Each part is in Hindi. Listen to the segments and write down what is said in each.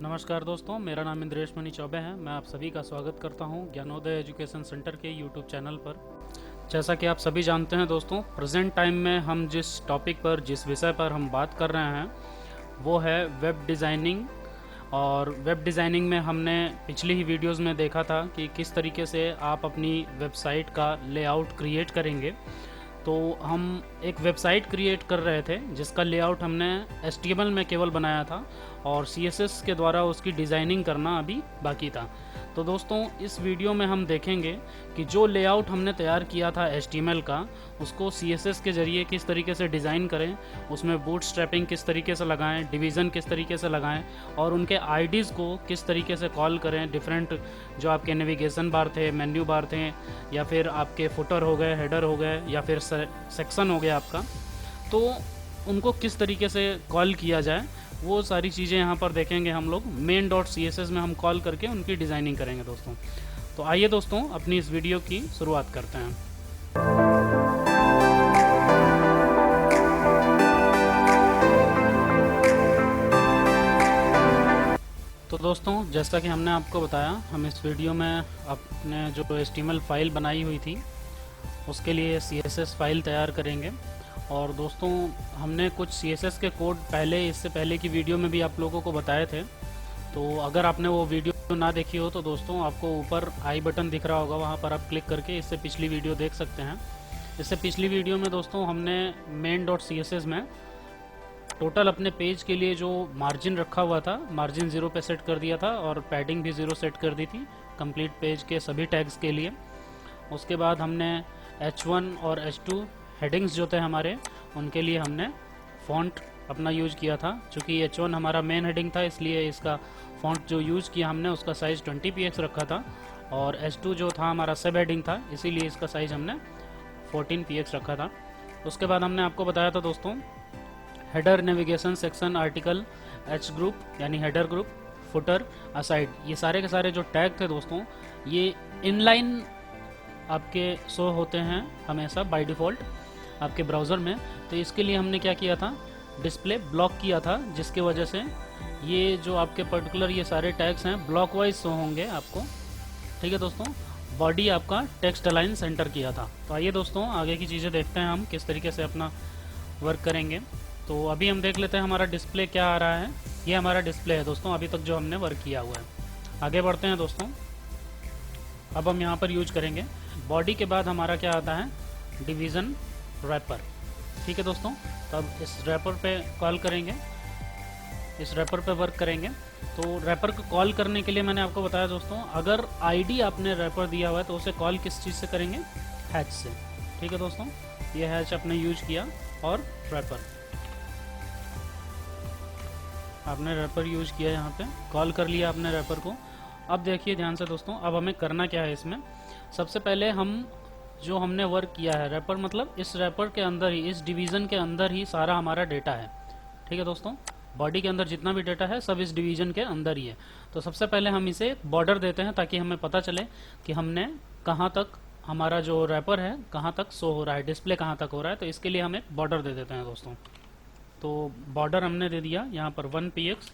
नमस्कार दोस्तों, मेरा नाम इंद्रेश मणि चौबे है। मैं आप सभी का स्वागत करता हूं ज्ञानोदय एजुकेशन सेंटर के यूट्यूब चैनल पर। जैसा कि आप सभी जानते हैं दोस्तों, प्रेजेंट टाइम में हम जिस टॉपिक पर, जिस विषय पर हम बात कर रहे हैं वो है वेब डिज़ाइनिंग। और वेब डिज़ाइनिंग में हमने पिछली ही वीडियोस में देखा था कि किस तरीके से आप अपनी वेबसाइट का लेआउट क्रिएट करेंगे। तो हम एक वेबसाइट क्रिएट कर रहे थे जिसका लेआउट हमने HTML में केवल बनाया था और CSS के द्वारा उसकी डिज़ाइनिंग करना अभी बाकी था। तो दोस्तों, इस वीडियो में हम देखेंगे कि जो लेआउट हमने तैयार किया था HTML का, उसको CSS के ज़रिए किस तरीके से डिज़ाइन करें, उसमें बूटस्ट्रैपिंग किस तरीके से लगाएं, डिवीज़न किस तरीके से लगाएं और उनके IDs को किस तरीके से कॉल करें। डिफरेंट जो आपके नेविगेशन बार थे, मेन्यू बार थे, या फिर आपके फुटर हो गए, हेडर हो गए, या फिर सेक्शन हो गया आपका, तो उनको किस तरीके से कॉल किया जाए, वो सारी चीज़ें यहाँ पर देखेंगे हम लोग। main.css में हम कॉल करके उनकी डिज़ाइनिंग करेंगे दोस्तों। तो आइए दोस्तों, अपनी इस वीडियो की शुरुआत करते हैं। तो दोस्तों, जैसा कि हमने आपको बताया, हम इस वीडियो में अपने जो HTML फाइल बनाई हुई थी उसके लिए CSS फाइल तैयार करेंगे। और दोस्तों, हमने कुछ CSS के कोड इससे पहले की वीडियो में भी आप लोगों को बताए थे। तो अगर आपने वो वीडियो ना देखी हो तो दोस्तों, आपको ऊपर आई बटन दिख रहा होगा, वहाँ पर आप क्लिक करके इससे पिछली वीडियो देख सकते हैं। इससे पिछली वीडियो में दोस्तों हमने main.css में टोटल अपने पेज के लिए जो मार्जिन रखा हुआ था, मार्जिन 0 पे सेट कर दिया था और पैडिंग भी 0 सेट कर दी थी कंप्लीट पेज के सभी टैग्स के लिए। उसके बाद हमने H1 और H2 हेडिंग्स जो थे हमारे, उनके लिए हमने फ़ॉन्ट अपना यूज़ किया था। चूँकि H1 हमारा मेन हेडिंग था, इसलिए इसका फ़ॉन्ट जो यूज़ किया हमने उसका साइज़ 20px रखा था, और H2 जो था हमारा सब हेडिंग था, इसीलिए इसका साइज़ हमने 14px रखा था। उसके बाद हमने आपको बताया था दोस्तों, header, navigation, section, article, H group यानी हेडर ग्रुप, फुटर, असाइड, ये सारे के सारे जो टैग थे दोस्तों, ये इनलाइन आपके शो होते हैं हमेशा बाय डिफ़ॉल्ट आपके ब्राउज़र में। तो इसके लिए हमने क्या किया था, डिस्प्ले ब्लॉक किया था, जिसकी वजह से ये जो आपके पर्टिकुलर ये सारे टैग्स हैं ब्लॉक वाइज शो होंगे आपको। ठीक है दोस्तों, बॉडी आपका टेक्स्ट अलाइन सेंटर किया था। तो आइए दोस्तों, आगे की चीज़ें देखते हैं हम किस तरीके से अपना वर्क करेंगे। तो अभी हम देख लेते हैं हमारा डिस्प्ले क्या आ रहा है। ये हमारा डिस्प्ले है दोस्तों, अभी तक जो हमने वर्क किया हुआ है। आगे बढ़ते हैं दोस्तों। अब हम यहाँ पर यूज करेंगे बॉडी के बाद हमारा क्या आता है, डिवीज़न रैपर। ठीक है दोस्तों, तो अब इस रैपर पे कॉल करेंगे, इस रैपर पे वर्क करेंगे। तो रैपर को कॉल करने के लिए मैंने आपको बताया दोस्तों, अगर आईडी आपने रैपर दिया हुआ है तो उसे कॉल किस चीज़ से करेंगे, हैच से। ठीक है दोस्तों, ये हैच आपने यूज किया और रैपर आपने रैपर यूज किया, यहाँ पे कॉल कर लिया आपने रैपर को। अब देखिए ध्यान से दोस्तों, अब हमें करना क्या है इसमें। सबसे पहले जो हमने वर्क किया है रैपर, मतलब इस रैपर के अंदर ही, इस डिवीज़न के अंदर ही सारा हमारा डेटा है। ठीक है दोस्तों, बॉडी के अंदर जितना भी डेटा है सब इस डिवीज़न के अंदर ही है। तो सबसे पहले हम इसे एक बॉर्डर देते हैं ताकि हमें पता चले कि हमने कहाँ तक, हमारा जो रैपर है कहाँ तक शो हो रहा है, डिस्प्ले कहाँ तक हो रहा है। तो इसके लिए हम एक बॉर्डर दे देते हैं दोस्तों। तो बॉर्डर हमने दे दिया यहाँ पर 1px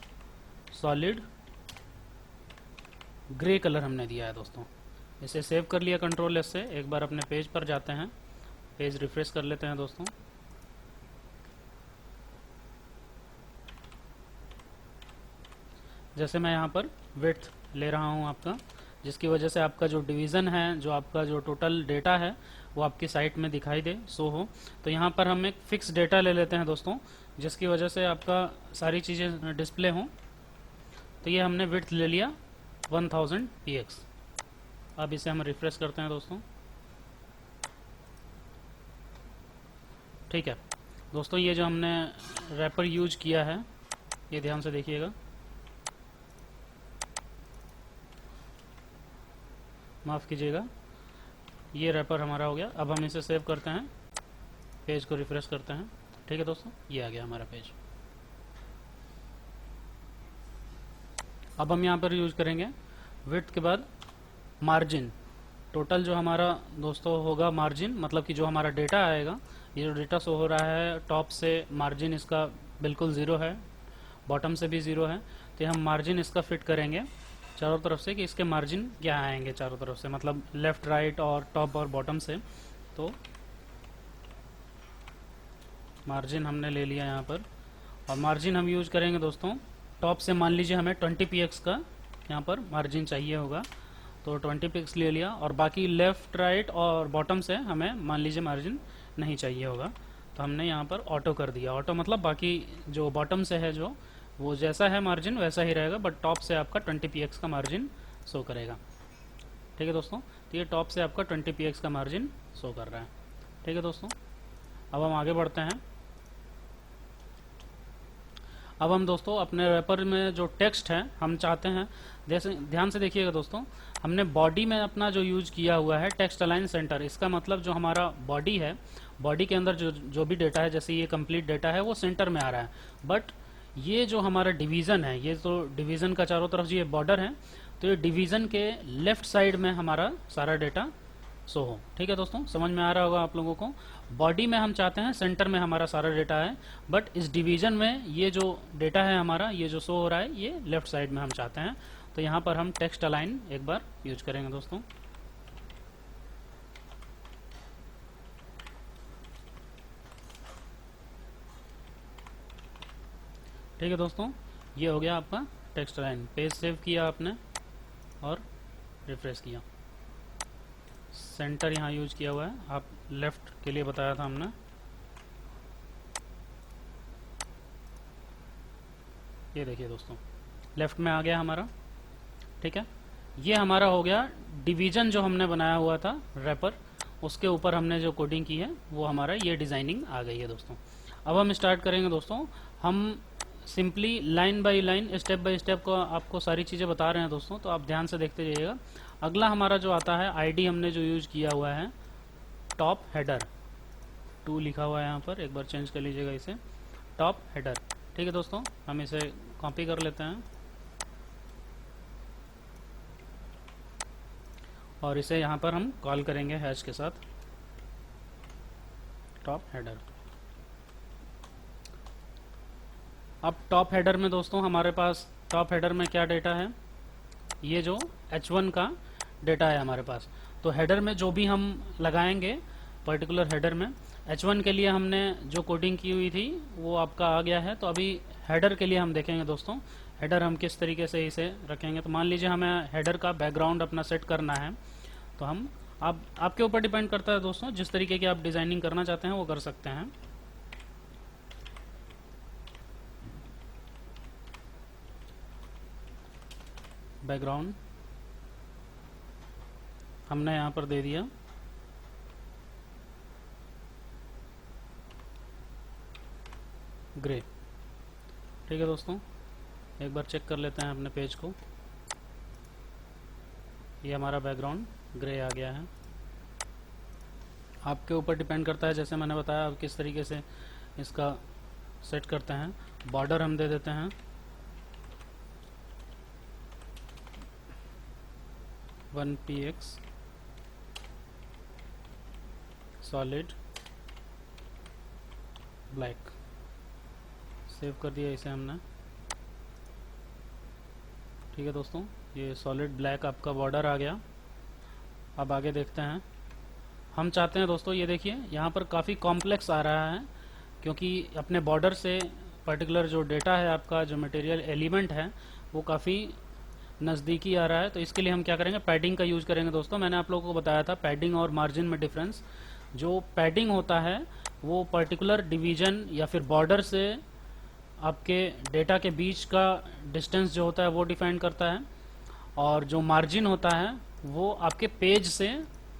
सॉलिड ग्रे कलर हमने दिया है दोस्तों। इसे सेव कर लिया Ctrl+S से। एक बार अपने पेज पर जाते हैं, पेज रिफ्रेश कर लेते हैं दोस्तों। जैसे मैं यहाँ पर विड्थ ले रहा हूँ आपका, जिसकी वजह से आपका जो डिवीज़न है, जो आपका जो टोटल डेटा है, वो आपकी साइट में दिखाई दे, शो हो। तो यहाँ पर हम एक फ़िक्स डेटा ले लेते हैं दोस्तों, जिसकी वजह से आपका सारी चीज़ें डिस्प्ले हों। तो ये हमने विड्थ ले लिया 1000px। अब इसे हम रिफ्रेश करते हैं दोस्तों। ठीक है दोस्तों, ये जो हमने रैपर यूज किया है, ये ध्यान से देखिएगा, माफ़ कीजिएगा, ये रैपर हमारा हो गया। अब हम इसे सेव करते हैं, पेज को रिफ्रेश करते हैं। ठीक है दोस्तों, ये आ गया हमारा पेज। अब हम यहाँ पर यूज करेंगे विड्थ के बाद मार्जिन। टोटल जो हमारा दोस्तों होगा मार्जिन, मतलब कि जो हमारा डेटा आएगा, ये जो डेटा शो हो रहा है टॉप से, मार्जिन इसका बिल्कुल ज़ीरो है, बॉटम से भी ज़ीरो है। तो हम मार्जिन इसका फिट करेंगे चारों तरफ से कि इसके मार्जिन क्या आएंगे चारों तरफ से, मतलब लेफ़्ट राइट और टॉप और बॉटम से। तो मार्जिन हमने ले लिया यहाँ पर, और मार्जिन हम यूज करेंगे दोस्तों टॉप से। मान लीजिए हमें 20 px का यहाँ पर मार्जिन चाहिए होगा, तो 20 px ले लिया, और बाकी लेफ़्ट राइट और बॉटम से हमें मान लीजिए मार्जिन नहीं चाहिए होगा, तो हमने यहाँ पर ऑटो कर दिया। ऑटो मतलब बाकी जो बॉटम से है जो वो जैसा है मार्जिन वैसा ही रहेगा, बट टॉप से आपका 20 px का मार्जिन शो करेगा। ठीक है दोस्तों, तो ये टॉप से आपका 20 px का मार्जिन शो कर रहा है। ठीक है दोस्तों, अब हम आगे बढ़ते हैं। अब हम दोस्तों अपने रैपर में जो टेक्स्ट है हम चाहते हैं, जैसे ध्यान से देखिएगा दोस्तों, हमने बॉडी में अपना जो यूज किया हुआ है टेक्स्ट अलाइन सेंटर। इसका मतलब जो हमारा बॉडी है, बॉडी के अंदर जो जो भी डेटा है, जैसे ये कंप्लीट डेटा है वो सेंटर में आ रहा है, बट ये जो हमारा डिवीज़न है, ये तो डिवीज़न का चारों तरफ जो ये बॉर्डर है, तो ये डिवीज़न के लेफ्ट साइड में हमारा सारा डेटा शो हो। ठीक है दोस्तों, समझ में आ रहा होगा आप लोगों को। बॉडी में हम चाहते हैं सेंटर में हमारा सारा डेटा है, बट इस डिवीज़न में ये जो डेटा है हमारा, ये जो शो हो रहा है, ये लेफ्ट साइड में हम चाहते हैं। तो यहाँ पर हम टेक्स्ट अलाइन एक बार यूज करेंगे दोस्तों। ठीक है दोस्तों, ये हो गया आपका टेक्स्ट अलाइन। पेज सेव किया आपने और रिफ्रेश किया। सेंटर यहाँ यूज किया हुआ है, आप लेफ्ट के लिए बताया था हमने। ये देखिए दोस्तों, लेफ्ट में आ गया हमारा। ठीक है, ये हमारा हो गया डिवीजन जो हमने बनाया हुआ था रैपर, उसके ऊपर हमने जो कोडिंग की है वो हमारा ये डिज़ाइनिंग आ गई है दोस्तों। अब हम स्टार्ट करेंगे दोस्तों। हम simply line by line, step by step को आपको सारी चीज़ें बता रहे हैं दोस्तों, तो आप ध्यान से देखते जाइएगा। अगला हमारा जो आता है आईडी, हमने जो यूज़ किया हुआ है टॉप हेडर 2 लिखा हुआ है यहाँ पर, एक बार चेंज कर लीजिएगा इसे, टॉप हेडर। ठीक है दोस्तों, हम इसे कॉपी कर लेते हैं और इसे यहाँ पर हम कॉल करेंगे हैश के साथ, टॉप हेडर। अब टॉप हेडर में दोस्तों हमारे पास टॉप हेडर में क्या डेटा है, ये जो H1 का डेटा है हमारे पास। तो हेडर में जो भी हम लगाएंगे पर्टिकुलर हेडर में, H1 के लिए हमने जो कोडिंग की हुई थी वो आपका आ गया है। तो अभी हेडर के लिए हम देखेंगे दोस्तों, हेडर हम किस तरीके से इसे रखेंगे। तो मान लीजिए हमें हेडर का बैकग्राउंड अपना सेट करना है, तो हम आपके ऊपर डिपेंड करता है दोस्तों, जिस तरीके की आप डिज़ाइनिंग करना चाहते हैं वो कर सकते हैं। बैकग्राउंड हमने यहाँ पर दे दिया ग्रे। ठीक है दोस्तों, एक बार चेक कर लेते हैं अपने पेज को। ये हमारा बैकग्राउंड ग्रे आ गया है। आपके ऊपर डिपेंड करता है, जैसे मैंने बताया, आप किस तरीके से इसका सेट करते हैं। बॉर्डर हम दे देते हैं 1px सॉलिड ब्लैक। सेव कर दिया इसे हमने। ठीक है दोस्तों, ये सॉलिड ब्लैक आपका बॉर्डर आ गया। अब आगे देखते हैं। हम चाहते हैं दोस्तों, ये देखिए यहाँ पर काफ़ी कॉम्प्लेक्स आ रहा है, क्योंकि अपने बॉर्डर से पर्टिकुलर जो डेटा है आपका, जो मटेरियल एलिमेंट है वो काफ़ी नज़दीकी आ रहा है। तो इसके लिए हम क्या करेंगे, पैडिंग का यूज़ करेंगे दोस्तों। मैंने आप लोगों को बताया था पैडिंग और मार्जिन में डिफरेंस। जो पैडिंग होता है वो पर्टिकुलर डिवीज़न या फिर बॉर्डर से आपके डेटा के बीच का डिस्टेंस जो होता है वो डिफाइन करता है, और जो मार्जिन होता है वो आपके पेज से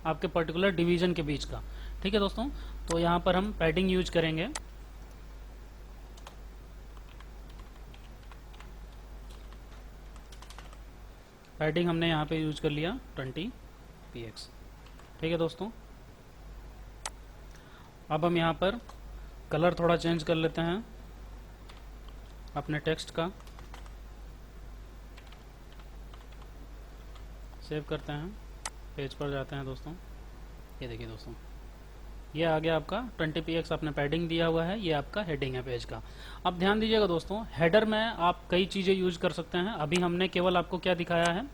आपके पर्टिकुलर डिवीज़न के बीच का। ठीक है दोस्तों, तो यहाँ पर हम पैडिंग यूज करेंगे। पैडिंग हमने यहाँ पे यूज कर लिया 20px। ठीक है दोस्तों, अब हम यहाँ पर कलर थोड़ा चेंज कर लेते हैं अपने टेक्स्ट का। सेव करते हैं, पेज पर जाते हैं दोस्तों। ये देखिए दोस्तों, ये आ गया आपका 20 px आपने पैडिंग दिया हुआ है, ये आपका हेडिंग है पेज का। अब ध्यान दीजिएगा दोस्तों, हेडर में आप कई चीज़ें यूज कर सकते हैं। अभी हमने केवल आपको क्या दिखाया है,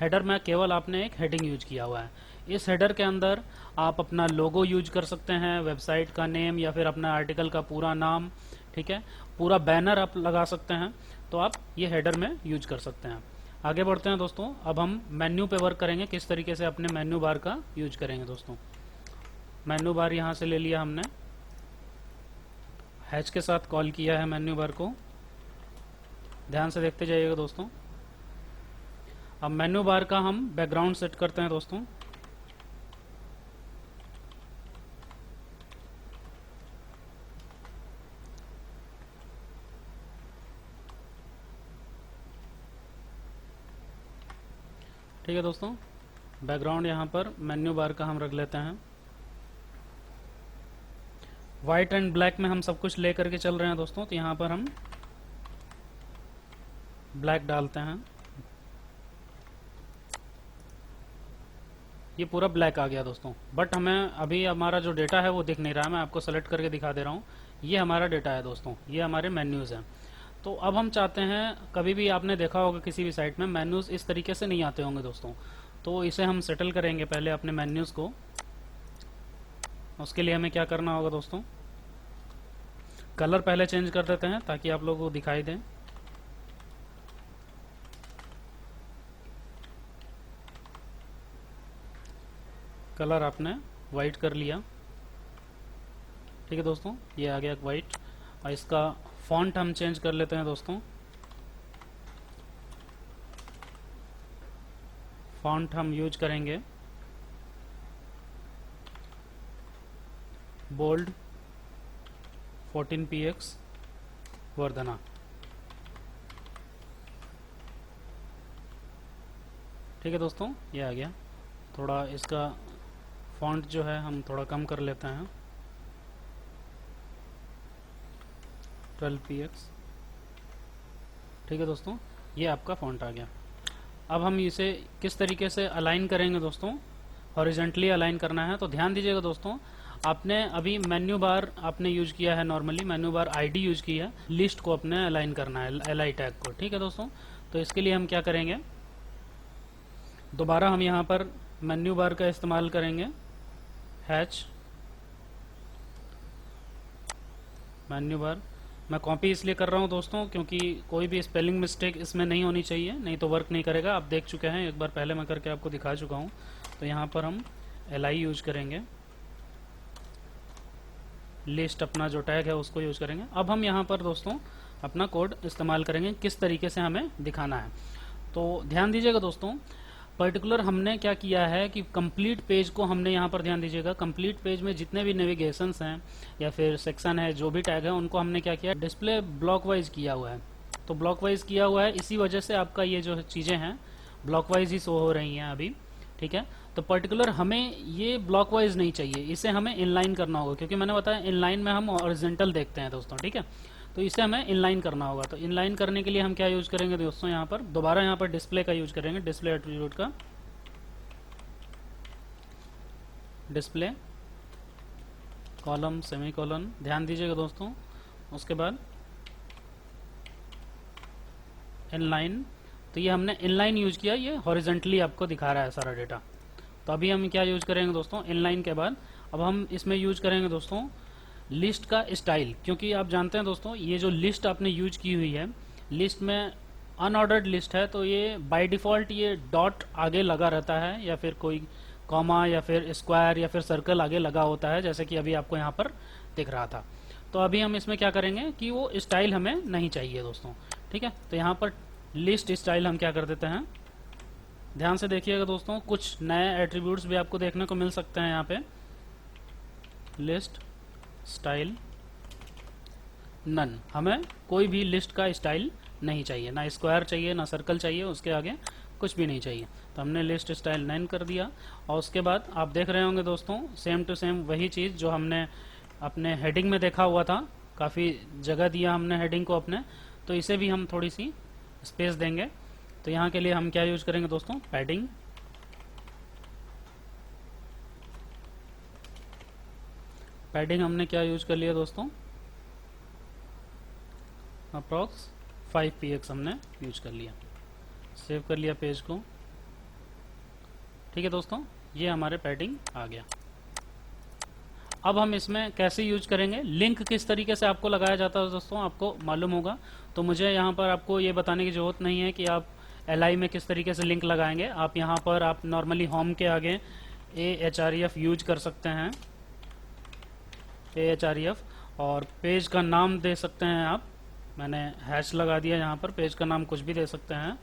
हेडर में केवल आपने एक हेडिंग यूज किया हुआ है। इस हेडर के अंदर आप अपना लोगो यूज कर सकते हैं, वेबसाइट का नेम या फिर अपना आर्टिकल का पूरा नाम, ठीक है, पूरा बैनर आप लगा सकते हैं। तो आप ये हेडर में यूज कर सकते हैं। आगे बढ़ते हैं दोस्तों, अब हम मेन्यू पे वर्क करेंगे, किस तरीके से अपने मेन्यू बार का यूज करेंगे दोस्तों। मेन्यू बार यहाँ से ले लिया हमने, हैच के साथ कॉल किया है मेन्यू बार को, ध्यान से देखते जाइएगा दोस्तों। अब मेन्यू बार का हम बैकग्राउंड सेट करते हैं दोस्तों। ठीक है दोस्तों, बैकग्राउंड यहाँ पर मेन्यू बार का हम रख लेते हैं। वाइट एंड ब्लैक में हम सब कुछ ले करके चल रहे हैं दोस्तों, तो यहाँ पर हम ब्लैक डालते हैं। ये पूरा ब्लैक आ गया दोस्तों, बट हमें अभी हमारा जो डेटा है वो दिख नहीं रहा है। मैं आपको सेलेक्ट करके दिखा दे रहा हूँ। ये हमारा डेटा है दोस्तों, ये हमारे मेन्यूज़ हैं। तो अब हम चाहते हैं, कभी भी आपने देखा होगा किसी भी साइट में मेन्यूज़ इस तरीके से नहीं आते होंगे दोस्तों, तो इसे हम सेटल करेंगे पहले अपने मेन्यूज़ को। उसके लिए हमें क्या करना होगा दोस्तों, कलर पहले चेंज कर देते हैं ताकि आप लोगों को दिखाई दें। कलर आपने वाइट कर लिया, ठीक है दोस्तों, ये आ गया वाइट। और इसका फॉन्ट हम चेंज कर लेते हैं दोस्तों। फॉन्ट हम यूज करेंगे बोल्ड 14px वर्धना। ठीक है दोस्तों, ये आ गया। थोड़ा इसका फॉन्ट जो है हम थोड़ा कम कर लेते हैं, 12px। ठीक है दोस्तों, ये आपका फॉन्ट आ गया। अब हम इसे किस तरीके से अलाइन करेंगे दोस्तों, हॉरिजेंटली अलाइन करना है। तो ध्यान दीजिएगा दोस्तों, आपने अभी मेन्यू बार आपने यूज किया है, normally menu bar ID use की है, लिस्ट को अपने अलाइन करना है, एल टैग को। ठीक है दोस्तों, तो इसके लिए हम क्या करेंगे, दोबारा हम यहाँ पर मेन्यू बार का इस्तेमाल करेंगे, हैच मेन्यू बार। मैं कॉपी इसलिए कर रहा हूँ दोस्तों क्योंकि कोई भी स्पेलिंग मिस्टेक इसमें नहीं होनी चाहिए, नहीं तो वर्क नहीं करेगा। आप देख चुके हैं, एक बार पहले मैं करके आपको दिखा चुका हूँ। तो यहाँ पर हम li यूज करेंगे, लिस्ट अपना जो टैग है उसको यूज करेंगे। अब हम यहाँ पर दोस्तों अपना कोड इस्तेमाल करेंगे, किस तरीके से हमें दिखाना है। तो ध्यान दीजिएगा दोस्तों, पर्टिकुलर हमने क्या किया है कि कंप्लीट पेज को हमने यहाँ पर ध्यान दीजिएगा, कंप्लीट पेज में जितने भी नेविगेशंस हैं या फिर सेक्शन है, जो भी टैग है, उनको हमने क्या किया, डिस्प्ले ब्लॉक वाइज किया हुआ है। तो ब्लॉक वाइज किया हुआ है, इसी वजह से आपका ये जो चीज़ें हैं ब्लॉक वाइज ही शो हो रही हैं अभी। ठीक है, तो पर्टिकुलर हमें ये ब्लॉक वाइज नहीं चाहिए, इसे हमें इनलाइन करना होगा, क्योंकि मैंने बताया इनलाइन में हम हॉरिजॉन्टल देखते हैं दोस्तों। ठीक है, तो इसे हमें इनलाइन करना होगा। तो इनलाइन करने के लिए हम क्या यूज करेंगे दोस्तों, यहाँ पर दोबारा यहाँ पर डिस्प्ले का यूज करेंगे, डिस्प्ले एट्रीब्यूट का, डिस्प्ले कॉलम सेमीकोलन, ध्यान दीजिएगा दोस्तों। उसके बाद इनलाइन, तो ये हमने इनलाइन यूज किया, ये हॉरिजॉन्टली आपको दिखा रहा है सारा डेटा। तो अभी हम क्या यूज करेंगे दोस्तों, इनलाइन के बाद अब हम इसमें यूज करेंगे दोस्तों लिस्ट का स्टाइल। क्योंकि आप जानते हैं दोस्तों, ये जो लिस्ट आपने यूज की हुई है, लिस्ट में अनऑर्डर्ड लिस्ट है, तो ये बाय डिफ़ॉल्ट ये डॉट आगे लगा रहता है, या फिर कोई कॉमा या फिर स्क्वायर या फिर सर्कल आगे लगा होता है, जैसे कि अभी आपको यहाँ पर दिख रहा था। तो अभी हम इसमें क्या करेंगे कि वो स्टाइल हमें नहीं चाहिए दोस्तों। ठीक है, तो यहाँ पर लिस्ट स्टाइल हम क्या कर देते हैं, ध्यान से देखिएगा दोस्तों, कुछ नए एट्रीब्यूट्स भी आपको देखने को मिल सकते हैं यहाँ पे। लिस्ट स्टाइल नन, हमें कोई भी लिस्ट का स्टाइल नहीं चाहिए, ना स्क्वायर चाहिए, ना सर्कल चाहिए, उसके आगे कुछ भी नहीं चाहिए। तो हमने लिस्ट स्टाइल नन कर दिया। और उसके बाद आप देख रहे होंगे दोस्तों, सेम टू सेम वही चीज़ जो हमने अपने हेडिंग में देखा हुआ था, काफ़ी जगह दिया हमने हेडिंग को अपने, तो इसे भी हम थोड़ी सी स्पेस देंगे। तो यहाँ के लिए हम क्या यूज करेंगे दोस्तों, पैडिंग, पैडिंग हमने क्या यूज कर लिया दोस्तों, अप्रॉक्स 5 px हमने यूज कर लिया। सेव कर लिया पेज को। ठीक है दोस्तों, ये हमारे पैडिंग आ गया। अब हम इसमें कैसे यूज करेंगे, लिंक किस तरीके से आपको लगाया जाता है दोस्तों आपको मालूम होगा, तो मुझे यहाँ पर आपको ये बताने की ज़रूरत नहीं है कि आप LI में किस तरीके से लिंक लगाएंगे। आप यहाँ पर आप नॉर्मली होम के आगे AHREF यूज कर सकते हैं, AHREF, और पेज का नाम दे सकते हैं आप, मैंने हैश लगा दिया यहाँ पर, पेज का नाम कुछ भी दे सकते हैं।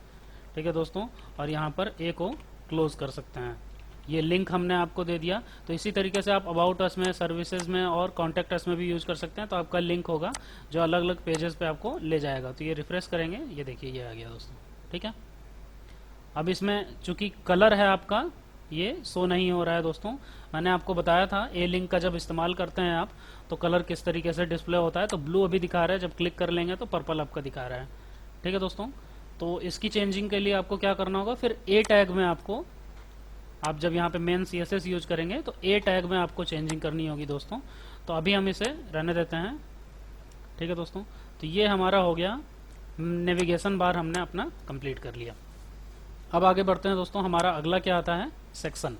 ठीक है दोस्तों, और यहाँ पर A को क्लोज कर सकते हैं। ये लिंक हमने आपको दे दिया। तो इसी तरीके से आप अबाउट अस में, सर्विसेज में और कॉन्टैक्ट अस में भी यूज़ कर सकते हैं। तो आपका लिंक होगा जो अलग अलग पेजेस पे आपको ले जाएगा। तो ये रिफ्रेश करेंगे, ये देखिए ये आ गया दोस्तों। ठीक है, अब इसमें चूंकि कलर है आपका ये शो नहीं हो रहा है दोस्तों। मैंने आपको बताया था ए लिंक का जब इस्तेमाल करते हैं आप तो कलर किस तरीके से डिस्प्ले होता है। तो ब्लू अभी दिखा रहा है, जब क्लिक कर लेंगे तो पर्पल आपका दिखा रहा है। ठीक है दोस्तों, तो इसकी चेंजिंग के लिए आपको क्या करना होगा, फिर ए टैग में आपको, आप जब यहाँ पे मेन CSS यूज करेंगे तो ए टैग में आपको चेंजिंग करनी होगी दोस्तों। तो अभी हम इसे रहने देते हैं। ठीक है दोस्तों, तो ये हमारा हो गया, नेविगेशन बार हमने अपना कंप्लीट कर लिया। अब आगे बढ़ते हैं दोस्तों, हमारा अगला क्या आता है, सेक्शन।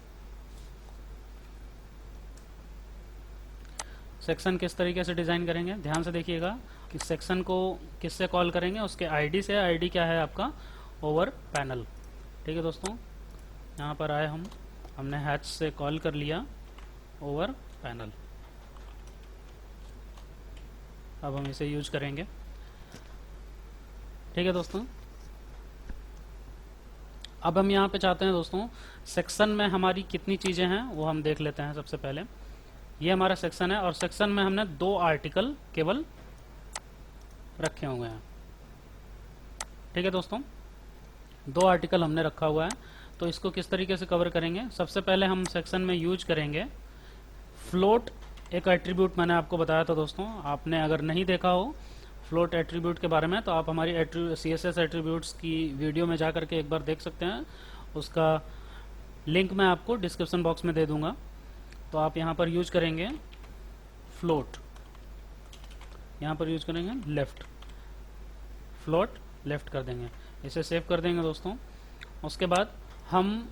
सेक्शन किस तरीके से डिजाइन करेंगे, ध्यान से देखिएगा कि सेक्शन को किससे कॉल करेंगे, उसके आईडी से। आईडी क्या है आपका, ओवर पैनल। ठीक है दोस्तों, यहाँ पर आए हमने हैच से कॉल कर लिया ओवर पैनल। अब हम इसे यूज करेंगे। ठीक है दोस्तों, अब हम यहाँ पे चाहते हैं दोस्तों सेक्शन में हमारी कितनी चीज़ें हैं वो हम देख लेते हैं। सबसे पहले ये हमारा सेक्शन है और सेक्शन में हमने 2 आर्टिकल केवल रखे हुए हैं। ठीक है दोस्तों, 2 आर्टिकल हमने रखा हुआ है। तो इसको किस तरीके से कवर करेंगे, सबसे पहले हम सेक्शन में यूज करेंगे फ्लोट। एक एट्रीब्यूट मैंने आपको बताया था दोस्तों, आपने अगर नहीं देखा हो फ्लोट एट्रीब्यूट के बारे में तो आप हमारी CSS एट्रीब्यूट्स की वीडियो में जा करके एक बार देख सकते हैं। उसका लिंक मैं आपको डिस्क्रिप्शन बॉक्स में दे दूंगा। तो आप यहाँ पर यूज करेंगे फ्लोट, यहाँ पर यूज करेंगे लेफ्ट, फ्लोट लेफ्ट कर देंगे, इसे सेव कर देंगे दोस्तों। उसके बाद हम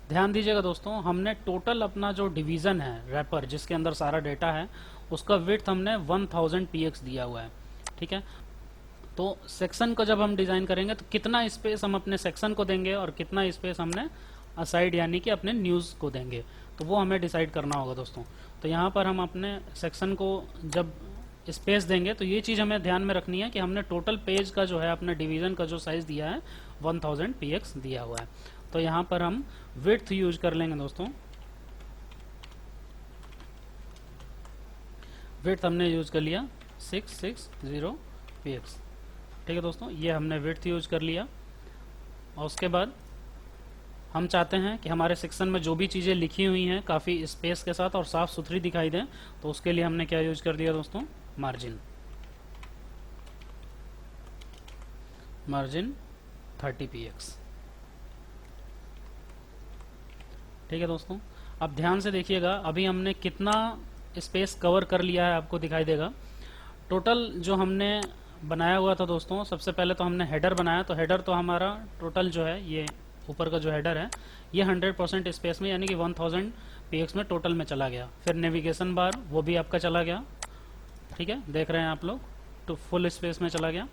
ध्यान दीजिएगा दोस्तों, हमने टोटल अपना जो डिवीज़न है रैपर जिसके अंदर सारा डेटा है उसका विड्थ हमने 1000 px दिया हुआ है। ठीक है, तो सेक्शन को जब हम डिज़ाइन करेंगे तो कितना स्पेस हम अपने सेक्शन को देंगे और कितना स्पेस हमने असाइड यानी कि अपने न्यूज़ को देंगे, तो वो हमें डिसाइड करना होगा दोस्तों। तो यहाँ पर हम अपने सेक्शन को जब स्पेस देंगे तो ये चीज़ हमें ध्यान में रखनी है कि हमने टोटल पेज का जो है अपने डिवीज़न का जो साइज़ दिया है 1000 px दिया हुआ है। तो यहाँ पर हम विड्थ यूज कर लेंगे दोस्तों। विड्थ हमने यूज कर लिया 660 px। ठीक है दोस्तों, ये हमने विड्थ यूज कर लिया। और उसके बाद हम चाहते हैं कि हमारे सेक्शन में जो भी चीज़ें लिखी हुई हैं काफ़ी स्पेस के साथ और साफ़ सुथरी दिखाई दें, तो उसके लिए हमने क्या यूज कर दिया दोस्तों, मार्जिन। Margin 30 px। ठीक है दोस्तों, अब ध्यान से देखिएगा अभी हमने कितना स्पेस कवर कर लिया है आपको दिखाई देगा। टोटल जो हमने बनाया हुआ था दोस्तों, सबसे पहले तो हमने हेडर बनाया, तो हेडर तो हमारा टोटल जो है ये ऊपर का जो हेडर है ये 100% स्पेस में यानी कि 1000 px में टोटल में चला गया। फिर नेविगेशन बार वो भी आपका चला गया। ठीक है, देख रहे हैं आप लोग, तो फुल स्पेस में चला गया।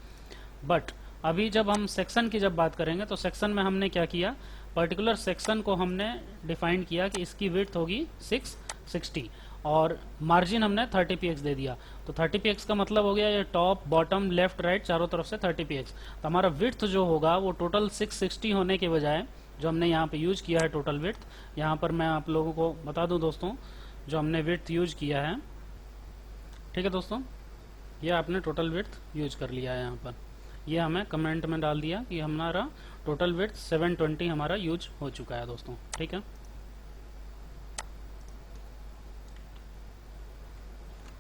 बट अभी जब हम सेक्शन की जब बात करेंगे तो सेक्शन में हमने क्या किया, पर्टिकुलर सेक्शन को हमने डिफाइन किया कि इसकी विड्थ होगी 660 और मार्जिन हमने 30 px दे दिया। तो 30 px का मतलब हो गया ये टॉप बॉटम लेफ्ट राइट चारों तरफ से 30 px। तो हमारा विड्थ जो होगा वो टोटल 660 होने के बजाय जो हमने यहाँ पे यूज किया है टोटल विड्थ, यहाँ पर मैं आप लोगों को बता दूं दोस्तों जो हमने विड्थ यूज किया है। ठीक है दोस्तों, ये आपने टोटल विड्थ यूज कर लिया है। यहाँ पर ये हमें कमेंट में डाल दिया कि हमारा टोटल विड्थ 720 हमारा यूज हो चुका है दोस्तों। ठीक है,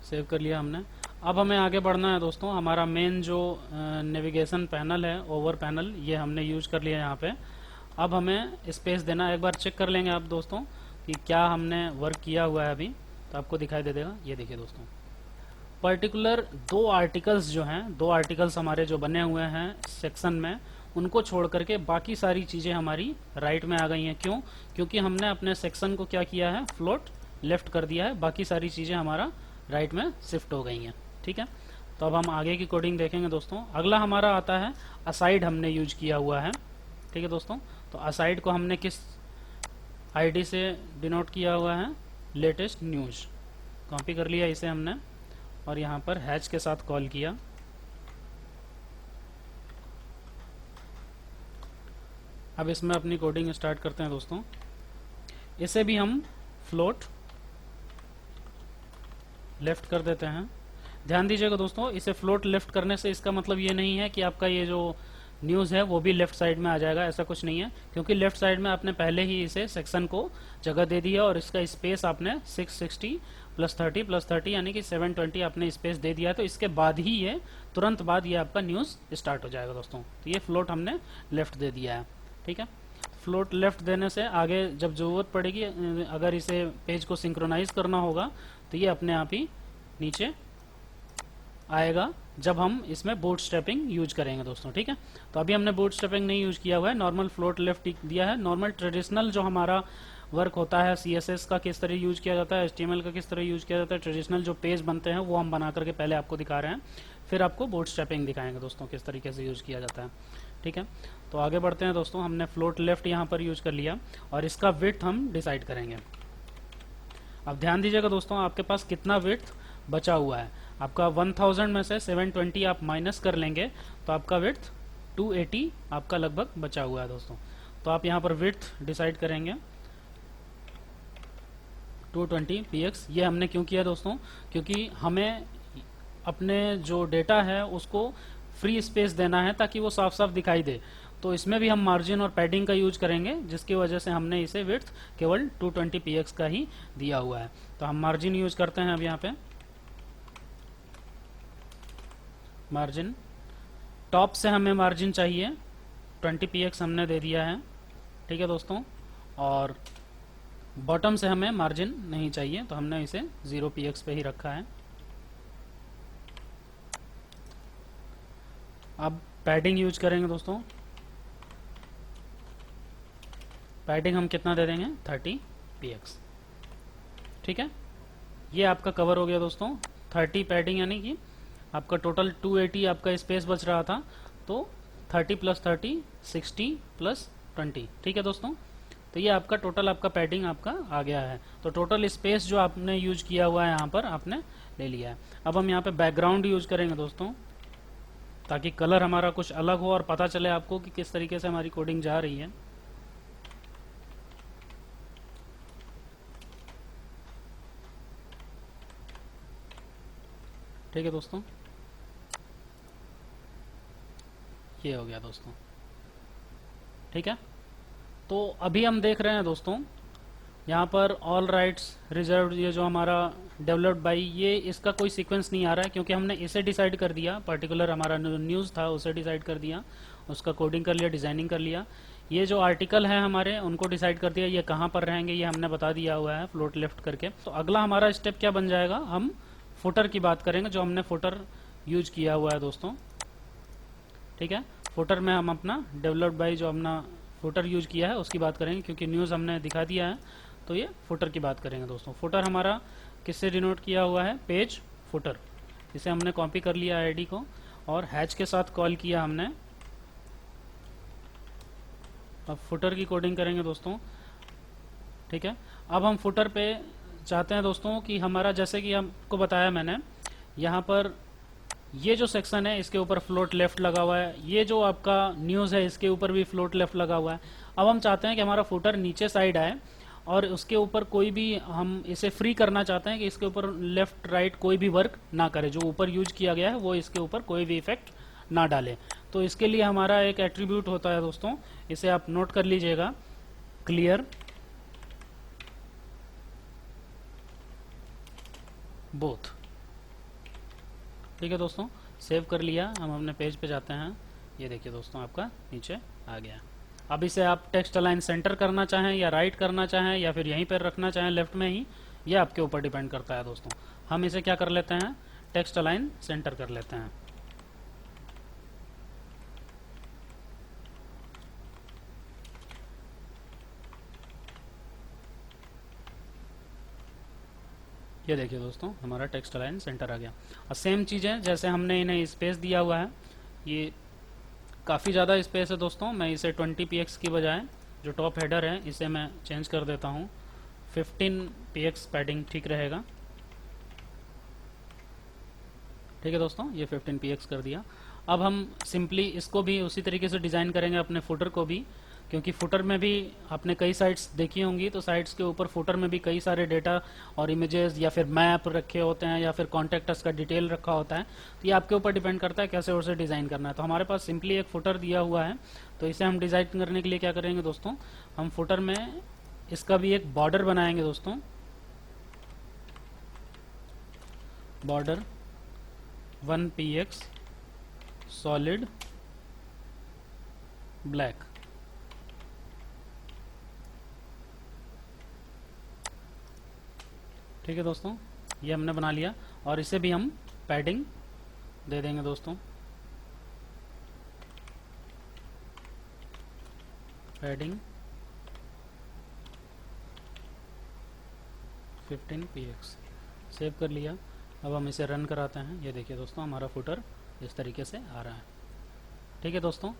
सेव कर लिया हमने। अब हमें आगे बढ़ना है दोस्तों, हमारा मेन जो नेविगेशन पैनल है ओवर पैनल ये हमने यूज कर लिया यहाँ पे। अब हमें स्पेस देना, एक बार चेक कर लेंगे आप दोस्तों कि क्या हमने वर्क किया हुआ है अभी। तो आपको दिखाई दे देगा। ये देखिए दोस्तों, पर्टिकुलर दो आर्टिकल्स जो हैं, दो आर्टिकल्स हमारे जो बने हुए हैं सेक्शन में, उनको छोड़ करके बाकी सारी चीज़ें हमारी राइट में आ गई हैं। क्यों? क्योंकि हमने अपने सेक्शन को क्या किया है, फ्लोट लेफ्ट कर दिया है, बाकी सारी चीज़ें हमारा राइट में शिफ्ट हो गई हैं। ठीक है, तो अब हम आगे की कोडिंग देखेंगे दोस्तों। अगला हमारा आता है असाइड, हमने यूज किया हुआ है। ठीक है दोस्तों, तो असाइड को हमने किस आईडी से डिनोट किया हुआ है, लेटेस्ट न्यूज़। कॉपी कर लिया इसे हमने और यहाँ पर हैच के साथ कॉल किया। अब इसमें अपनी कोडिंग स्टार्ट करते हैं दोस्तों। इसे भी हम फ्लोट लेफ्ट कर देते हैं। ध्यान दीजिएगा दोस्तों, इसे फ्लोट लेफ्ट करने से इसका मतलब ये नहीं है कि आपका ये जो न्यूज़ है वो भी लेफ्ट साइड में आ जाएगा, ऐसा कुछ नहीं है। क्योंकि लेफ्ट साइड में आपने पहले ही इसे सेक्शन को जगह दे दी है और इसका स्पेस आपने 660 + 30 यानी कि 720 आपने स्पेस दे दिया है। तो इसके बाद ही ये तुरंत बाद ये आपका न्यूज़ स्टार्ट हो जाएगा दोस्तों। तो ये फ्लोट हमने लेफ्ट दे दिया है। ठीक है, फ्लोट लेफ्ट देने से आगे जब ज़रूरत पड़ेगी, अगर इसे पेज को सिंक्रोनाइज करना होगा तो ये अपने आप ही नीचे आएगा जब हम इसमें बूट स्टेपिंग यूज करेंगे दोस्तों। ठीक है, तो अभी हमने बूट स्टेपिंग नहीं यूज किया हुआ है, नॉर्मल फ्लोट लेफ्ट दिया है। नॉर्मल ट्रेडिशनल जो हमारा वर्क होता है, CSS का किस तरह यूज किया जाता है, HTML का किस तरह यूज किया जाता है, ट्रेडिशनल जो पेज बनते हैं वो हम बना करके पहले आपको दिखा रहे हैं, फिर आपको बूट स्टेपिंग दिखाएंगे दोस्तों किस तरीके से यूज किया जाता है। ठीक है, तो आगे बढ़ते हैं दोस्तों। हमने फ्लोट लेफ्ट यहाँ पर यूज कर लिया और इसका विड्थ हम डिसाइड करेंगे। अब ध्यान दीजिएगा दोस्तों, आपके पास कितना विड्थ बचा हुआ है। आपका 1000 में से 720 आप माइनस कर लेंगे तो आपका विड्थ 280 आपका लगभग बचा हुआ है दोस्तों। तो आप यहाँ पर विड्थ डिसाइड करेंगे 220 px। ये हमने क्यों किया दोस्तों? क्योंकि हमें अपने जो डेटा है उसको फ्री स्पेस देना है ताकि वो साफ साफ दिखाई दे। तो इसमें भी हम मार्जिन और पैडिंग का यूज करेंगे, जिसकी वजह से हमने इसे विड्थ केवल 220 px का ही दिया हुआ है। तो हम मार्जिन यूज करते हैं अब यहाँ पे। मार्जिन टॉप से हमें मार्जिन चाहिए 20 px हमने दे दिया है। ठीक है दोस्तों, और बॉटम से हमें मार्जिन नहीं चाहिए तो हमने इसे 0 px पे ही रखा है। अब पैडिंग यूज करेंगे दोस्तों। पैडिंग हम कितना दे देंगे 30 px। ठीक है, ये आपका कवर हो गया दोस्तों। 30 पैडिंग यानी कि आपका टोटल 280 आपका स्पेस बच रहा था, तो 30 + 30 60 + 20। ठीक है दोस्तों, तो ये आपका टोटल आपका पैडिंग आपका आ गया है। तो टोटल स्पेस जो आपने यूज किया हुआ है यहाँ पर आपने ले लिया है। अब हम यहाँ पे बैकग्राउंड यूज करेंगे दोस्तों, ताकि कलर हमारा कुछ अलग हो और पता चले आपको कि किस तरीके से हमारी कोडिंग जा रही है। ठीक है दोस्तों, ये हो गया दोस्तों। ठीक है, तो अभी हम देख रहे हैं दोस्तों यहाँ पर ऑल राइट्स रिजर्व, ये जो हमारा डेवलप्ड बाई, ये इसका कोई सीक्वेंस नहीं आ रहा है क्योंकि हमने इसे डिसाइड कर दिया। पर्टिकुलर हमारा न्यूज़ था उसे डिसाइड कर दिया, उसका कोडिंग कर लिया, डिज़ाइनिंग कर लिया। ये जो आर्टिकल है हमारे उनको डिसाइड कर दिया, ये कहाँ पर रहेंगे ये हमने बता दिया हुआ है फ्लोट लेफ्ट करके। तो अगला हमारा स्टेप क्या बन जाएगा, हम फुटर की बात करेंगे, जो हमने फुटर यूज किया हुआ है दोस्तों। ठीक है, फुटर में हम अपना डेवलप्ड बाई जो अपना फुटर यूज किया है उसकी बात करेंगे, क्योंकि न्यूज़ हमने दिखा दिया है तो ये फुटर की बात करेंगे दोस्तों। फुटर हमारा किससे डिनोट किया हुआ है, पेज फुटर। इसे हमने कॉपी कर लिया आईडी को और हैच के साथ कॉल किया हमने। अब फुटर की कोडिंग करेंगे दोस्तों। ठीक है, अब हम फुटर पे चाहते हैं दोस्तों कि हमारा, जैसे कि आपको बताया मैंने, यहाँ पर ये जो सेक्शन है इसके ऊपर फ्लोट लेफ्ट लगा हुआ है, ये जो आपका न्यूज़ है इसके ऊपर भी फ्लोट लेफ्ट लगा हुआ है। अब हम चाहते हैं कि हमारा फुटर नीचे साइड आए और उसके ऊपर कोई भी, हम इसे फ्री करना चाहते हैं कि इसके ऊपर लेफ्ट राइट कोई भी वर्क ना करे, जो ऊपर यूज किया गया है वो इसके ऊपर कोई भी इफेक्ट ना डाले। तो इसके लिए हमारा एक एट्रीब्यूट होता है दोस्तों, इसे आप नोट कर लीजिएगा, क्लियर बोथ। ठीक है दोस्तों, सेव कर लिया। हम अपने पेज पे जाते हैं, ये देखिए दोस्तों आपका नीचे आ गया। अब इसे आप टेक्स्ट अलाइन सेंटर करना चाहें या राइट करना चाहें या फिर यहीं पर रखना चाहें लेफ्ट में ही, ये आपके ऊपर डिपेंड करता है दोस्तों। हम इसे क्या कर लेते हैं, टेक्स्ट अलाइन सेंटर कर लेते हैं। ये देखिए दोस्तों, हमारा टेक्स्ट अलाइन सेंटर आ गया। और सेम चीज़ है, जैसे हमने इन्हें स्पेस दिया हुआ है, ये काफ़ी ज़्यादा स्पेस है दोस्तों। मैं इसे 20 px की बजाय जो टॉप हेडर है इसे मैं चेंज कर देता हूँ, 15 px पैडिंग ठीक रहेगा। ठीक है दोस्तों, ये 15 px कर दिया। अब हम सिंपली इसको भी उसी तरीके से डिज़ाइन करेंगे, अपने फुटर को भी, क्योंकि फुटर में भी आपने कई साइट्स देखी होंगी, तो साइट्स के ऊपर फुटर में भी कई सारे डेटा और इमेजेस या फिर मैप रखे होते हैं या फिर कॉन्टैक्ट्स का डिटेल रखा होता है। तो ये आपके ऊपर डिपेंड करता है कैसे उसे डिज़ाइन करना है। तो हमारे पास सिंपली एक फुटर दिया हुआ है, तो इसे हम डिज़ाइन करने के लिए क्या करेंगे दोस्तों, हम फुटर में इसका भी एक बॉर्डर बनाएंगे दोस्तों। Border 1 px solid black. ठीक है दोस्तों, ये हमने बना लिया। और इसे भी हम पैडिंग दे देंगे दोस्तों, पैडिंग 15 px। सेव कर लिया। अब हम इसे रन कराते हैं। ये देखिए दोस्तों, हमारा फुटर इस तरीके से आ रहा है। ठीक है दोस्तों,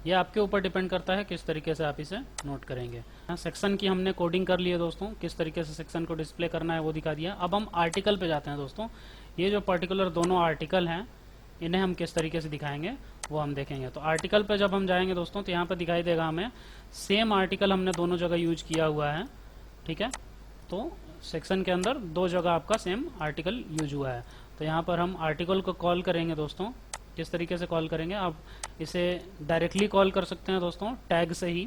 ये आपके ऊपर डिपेंड करता है किस तरीके से आप इसे नोट करेंगे। सेक्शन की हमने कोडिंग कर ली है दोस्तों, किस तरीके से सेक्शन को डिस्प्ले करना है वो दिखा दिया। अब हम आर्टिकल पे जाते हैं दोस्तों। ये जो पर्टिकुलर दोनों आर्टिकल हैं, इन्हें हम किस तरीके से दिखाएंगे वो हम देखेंगे। तो आर्टिकल पे जब हम जाएंगे दोस्तों, तो यहाँ पर दिखाई देगा हमें सेम आर्टिकल हमने दोनों जगह यूज किया हुआ है। ठीक है, तो सेक्शन के अंदर दो जगह आपका सेम आर्टिकल यूज हुआ है। तो यहाँ पर हम आर्टिकल को कॉल करेंगे दोस्तों। किस तरीके से कॉल करेंगे, आप इसे डायरेक्टली कॉल कर सकते हैं दोस्तों, टैग से ही।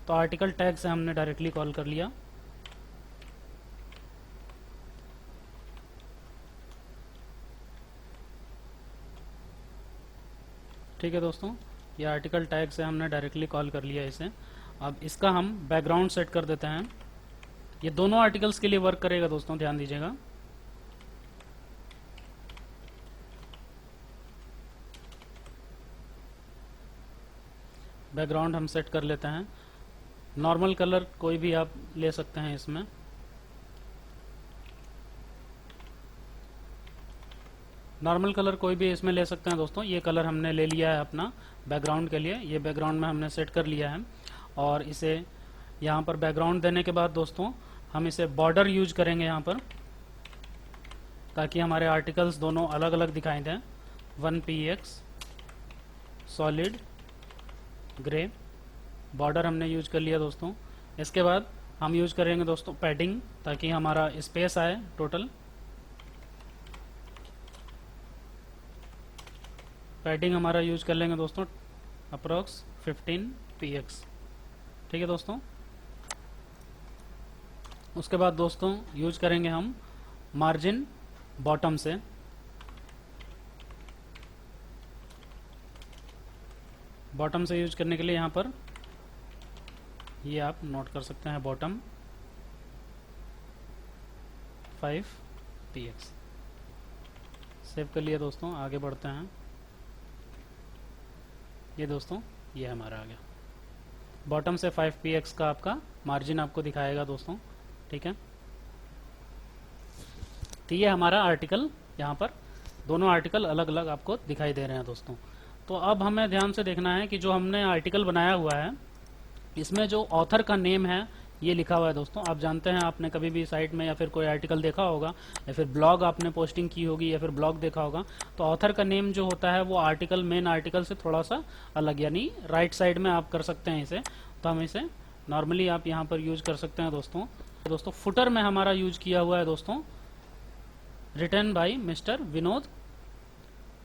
तो आर्टिकल टैग से हमने डायरेक्टली कॉल कर लिया। ठीक है दोस्तों, ये आर्टिकल टैग से हमने डायरेक्टली कॉल कर लिया इसे। अब इसका हम बैकग्राउंड सेट कर देते हैं। ये दोनों आर्टिकल्स के लिए वर्क करेगा दोस्तों, ध्यान दीजिएगा। बैकग्राउंड हम सेट कर लेते हैं। नॉर्मल कलर कोई भी आप ले सकते हैं इसमें। नॉर्मल कलर कोई भी इसमें ले सकते हैं दोस्तों। ये कलर हमने ले लिया है अपना बैकग्राउंड के लिए। ये बैकग्राउंड में हमने सेट कर लिया है। और इसे यहाँ पर बैकग्राउंड देने के बाद दोस्तों, हम इसे बॉर्डर यूज करेंगे यहाँ पर, ताकि हमारे आर्टिकल्स दोनों अलग अलग दिखाई दें। 1 px सॉलिड ग्रे बॉर्डर हमने यूज कर लिया दोस्तों। इसके बाद हम यूज करेंगे दोस्तों पैडिंग, ताकि हमारा स्पेस आए टोटल। पैडिंग हमारा यूज कर लेंगे दोस्तों अप्रोक्स 15 px। ठीक है दोस्तों, उसके बाद दोस्तों यूज करेंगे हम मार्जिन बॉटम से। बॉटम से यूज करने के लिए यहाँ पर ये आप नोट कर सकते हैं, बॉटम 5 px। सेव कर लिया दोस्तों, आगे बढ़ते हैं। ये दोस्तों, ये हमारा आ गया। बॉटम से 5 px का आपका मार्जिन आपको दिखाएगा दोस्तों। ठीक है, तो ये हमारा आर्टिकल, यहाँ पर दोनों आर्टिकल अलग अलग आपको दिखाई दे रहे हैं दोस्तों। तो अब हमें ध्यान से देखना है कि जो हमने आर्टिकल बनाया हुआ है, इसमें जो ऑथर का नेम है ये लिखा हुआ है दोस्तों। आप जानते हैं, आपने कभी भी साइट में या फिर कोई आर्टिकल देखा होगा, या फिर ब्लॉग आपने पोस्टिंग की होगी, या फिर ब्लॉग देखा होगा, तो ऑथर का नेम जो होता है वो आर्टिकल, मेन आर्टिकल से थोड़ा सा अलग, यानी राइट साइड में आप कर सकते हैं इसे। तो हम इसे नॉर्मली आप यहाँ पर यूज कर सकते हैं दोस्तों। फुटर में हमारा यूज किया हुआ है दोस्तों, written by mister Vinod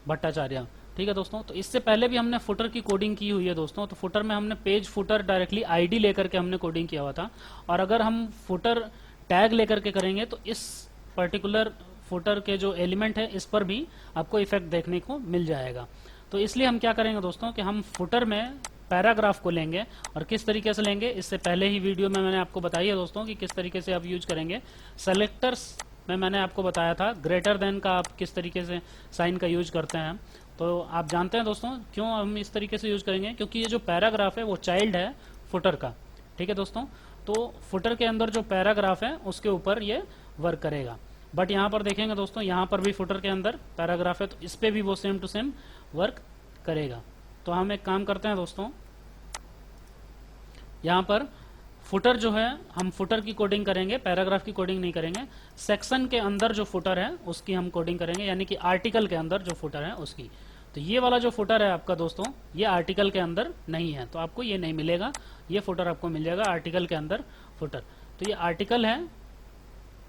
Bhattacharya. ठीक है दोस्तों, तो इससे पहले भी हमने फुटर की कोडिंग की हुई है दोस्तों। तो फुटर में हमने पेज फुटर डायरेक्टली आईडी लेकर के हमने कोडिंग किया हुआ था। और अगर हम फुटर टैग लेकर के करेंगे, तो इस पर्टिकुलर फुटर के जो एलिमेंट है इस पर भी आपको इफेक्ट देखने को मिल जाएगा। तो इसलिए हम क्या करेंगे दोस्तों कि हम फुटर में पैराग्राफ को लेंगे और किस तरीके से लेंगे, इससे पहले ही वीडियो में मैंने आपको बताई है दोस्तों कि किस तरीके से आप यूज करेंगे। सेलेक्टर्स में मैंने आपको बताया था ग्रेटर देन का आप किस तरीके से साइन का यूज करते हैं। तो आप जानते हैं दोस्तों क्यों हम इस तरीके से यूज करेंगे, क्योंकि ये जो पैराग्राफ है वो चाइल्ड है फुटर का। ठीक है दोस्तों, तो फुटर के अंदर जो पैराग्राफ है उसके ऊपर ये वर्क करेगा। बट यहाँ पर देखेंगे दोस्तों, यहाँ पर भी फुटर के अंदर पैराग्राफ है, तो इस पे भी वो सेम टू सेम वर्क करेगा। तो हम एक काम करते हैं दोस्तों, यहाँ पर फुटर जो है हम फुटर की कोडिंग करेंगे, पैराग्राफ की कोडिंग नहीं करेंगे। सेक्शन के अंदर जो फुटर है उसकी हम कोडिंग करेंगे, यानी कि आर्टिकल के अंदर जो फुटर है उसकी। तो ये वाला जो फुटर है आपका दोस्तों, ये आर्टिकल के अंदर नहीं है, तो आपको ये नहीं मिलेगा। ये फुटर आपको मिल जाएगा आर्टिकल के अंदर फुटर। तो ये आर्टिकल है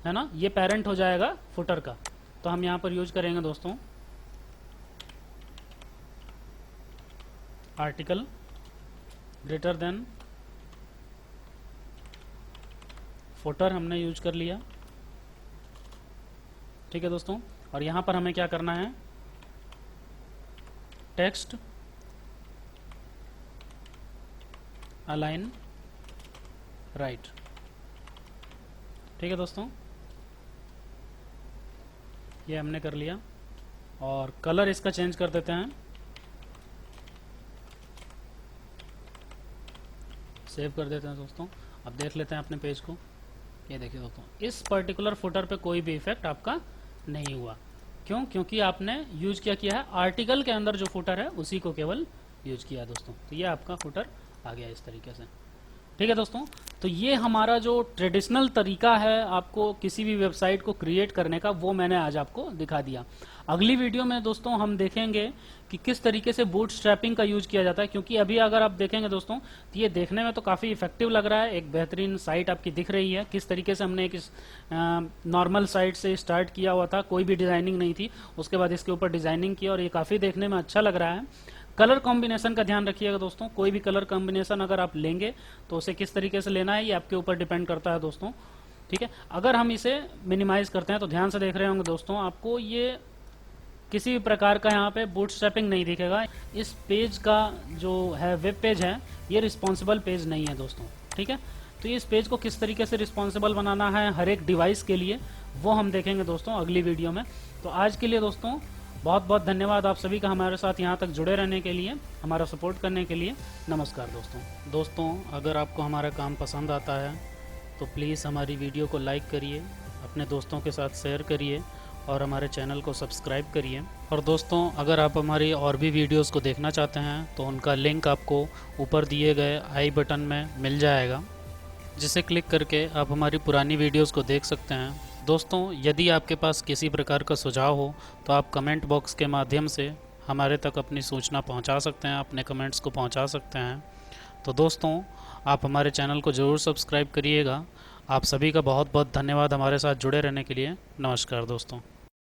ना, ये पेरेंट हो जाएगा फुटर का। तो हम यहाँ पर यूज करेंगे दोस्तों आर्टिकल ग्रेटर देन फुटर, हमने यूज कर लिया। ठीक है दोस्तों, और यहां पर हमें क्या करना है, टेक्स्ट अलाइन राइट। ठीक है दोस्तों, ये हमने कर लिया। और कलर इसका चेंज कर देते हैं, सेव कर देते हैं दोस्तों। अब देख लेते हैं अपने पेज को। ये देखिए दोस्तों, इस पर्टिकुलर फुटर पे कोई भी इफेक्ट आपका नहीं हुआ। क्यों? क्योंकि आपने यूज किया है आर्टिकल के अंदर जो फुटर है उसी को केवल यूज किया है दोस्तों। तो ये आपका फुटर आ गया इस तरीके से। ठीक है दोस्तों, तो ये हमारा जो ट्रेडिशनल तरीका है आपको किसी भी वेबसाइट को क्रिएट करने का, वो मैंने आज आपको दिखा दिया। अगली वीडियो में दोस्तों हम देखेंगे कि किस तरीके से बूटस्ट्रैपिंग का यूज किया जाता है, क्योंकि अभी अगर आप देखेंगे दोस्तों तो ये देखने में तो काफ़ी इफेक्टिव लग रहा है। एक बेहतरीन साइट आपकी दिख रही है, किस तरीके से हमने एक नॉर्मल साइट से स्टार्ट किया हुआ था, कोई भी डिज़ाइनिंग नहीं थी, उसके बाद इसके ऊपर डिज़ाइनिंग किया और ये काफ़ी देखने में अच्छा लग रहा है। कलर कॉम्बिनेशन का ध्यान रखिएगा दोस्तों, कोई भी कलर कॉम्बिनेशन अगर आप लेंगे तो उसे किस तरीके से लेना है ये आपके ऊपर डिपेंड करता है दोस्तों। ठीक है, अगर हम इसे मिनिमाइज करते हैं तो ध्यान से देख रहे होंगे दोस्तों, आपको ये किसी भी प्रकार का यहाँ पे बूटस्ट्रैपिंग नहीं दिखेगा। इस पेज का जो है वेब पेज है ये रिस्पॉन्सिबल पेज नहीं है दोस्तों। ठीक है, तो इस पेज को किस तरीके से रिस्पॉन्सिबल बनाना है हर एक डिवाइस के लिए, वो हम देखेंगे दोस्तों अगली वीडियो में। तो आज के लिए दोस्तों बहुत बहुत धन्यवाद आप सभी का हमारे साथ यहाँ तक जुड़े रहने के लिए, हमारा सपोर्ट करने के लिए। नमस्कार दोस्तों, अगर आपको हमारा काम पसंद आता है तो प्लीज़ हमारी वीडियो को लाइक करिए, अपने दोस्तों के साथ शेयर करिए और हमारे चैनल को सब्सक्राइब करिए। और दोस्तों अगर आप हमारी और भी वीडियोस को देखना चाहते हैं तो उनका लिंक आपको ऊपर दिए गए आई बटन में मिल जाएगा, जिसे क्लिक करके आप हमारी पुरानी वीडियोस को देख सकते हैं। दोस्तों यदि आपके पास किसी प्रकार का सुझाव हो तो आप कमेंट बॉक्स के माध्यम से हमारे तक अपनी सूचना पहुंचा सकते हैं, अपने कमेंट्स को पहुंचा सकते हैं। तो दोस्तों आप हमारे चैनल को ज़रूर सब्सक्राइब करिएगा। आप सभी का बहुत बहुत धन्यवाद हमारे साथ जुड़े रहने के लिए। नमस्कार दोस्तों।